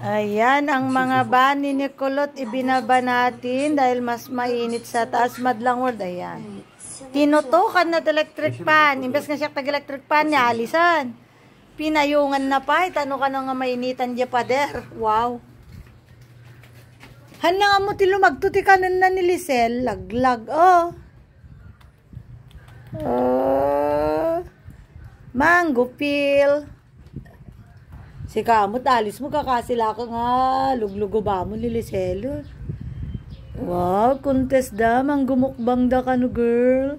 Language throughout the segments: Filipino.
Ayan, ang mga bani ni Kulot ibinaba natin dahil mas mainit sa taas. Madlang word, ayan. Tinutukan na electric fan. Imbes nga siya tag-electric fan niya, alisan. Pinayungan na pa. Tano ka na nga mainitan diya pader. Wow. Hana nga mo tilumagtuti ka na ni Lisel. Laglag, oh. Mango peel. Si kamot, alis mo kakasila ka nga. Luglugo ba mo ni Lisel? Wow, contest da. Manggumukbang da ka no, girl.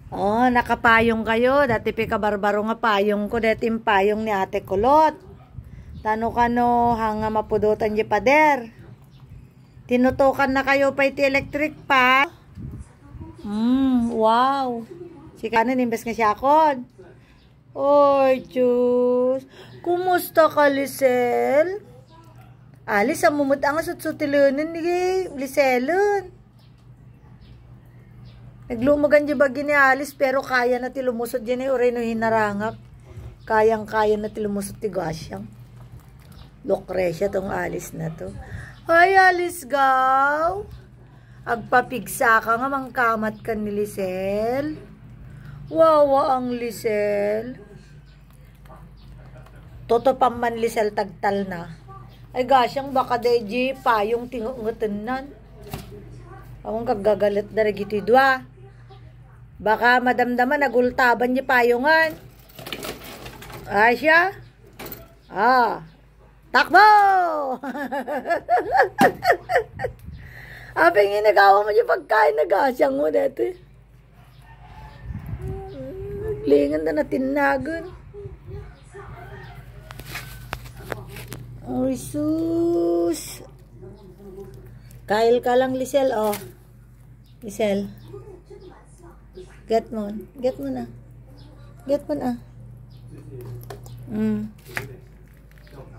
Oh, nakapayong kayo. Dati pika barbaro nga payong ko. Dati yung payong ni Ate Kulot. Tano ka no, hanga mapudutan di pader. Tinutukan na kayo pa iti electric pa. Wow. Si kanan, imbes nga siya akon. Oy, Diyos. Kumusta ka, Lisel? Alis, ang mumut ang sut-sutilunan ni Liselun. Naglumagan di bagi ni Alice, pero kaya na ti lumusot dyan eh. Uray no hinarangak. Kayang-kaya na ti lumusot ti gasyang. Lucrecia tong Alice na to. Ay, Alice gaw. Agpapigsa ka nga mangkamat ka ni Lisel. Wawa ang Lisel. Toto paman Lisel tagtal na. Ay gasyang baka deji pa yung tingungutunan. Among kagagalit na regiti dua. Baka madamdaman nagultaban niya payungan. Ay siya. Takbo! Aping inagawa mo niya pagkain na gasyang mo dati. Lingan na natinagan. Ay, sus. Kail ka lang, Lisel, oh. Lisel. Get mo. Get mo na. Get mo na.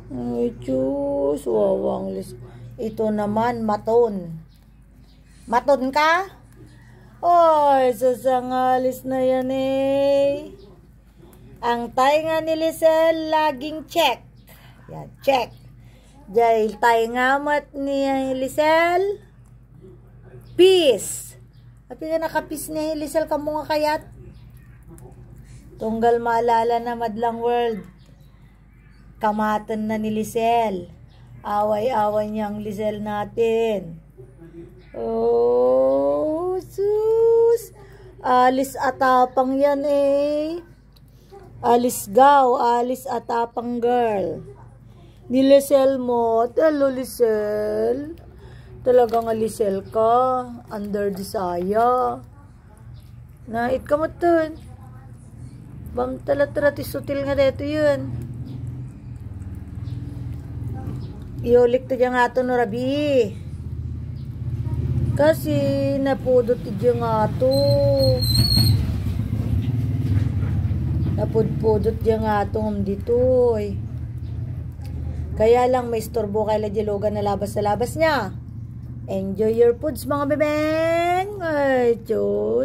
Ay, sus. Wawang Lisel. Ito naman, maton. Maton ka? Oy, sasangalis na yan eh. Ang tainga ni Lisel laging check. Yan, check. Dahil tainga mat ni Lisel. Peace. At nga nakapis ni Lisel ka mga kayat. Tunggal maalala na madlang world. Kamatan na ni Lisel. Away-away niyang Lisel natin. Oh, sus. Alis atapang yan eh. Alis gaw, alis atapang girl. Ni Lisel mo, talo Lisel. Talaga nga Lisel ka. Under desaya. Nait ka mo dun. Bam talat-talat isutil nga dito yun. Iulik to dyan nga ito no Rabi. Kasi napudot dyan nga ito. Napudpudot dyan nga ito dito eh. Kaya lang may istorbo kay Ladyalugan na labas sa labas niya. Enjoy your foods mga bebeng. Ay, Diyos.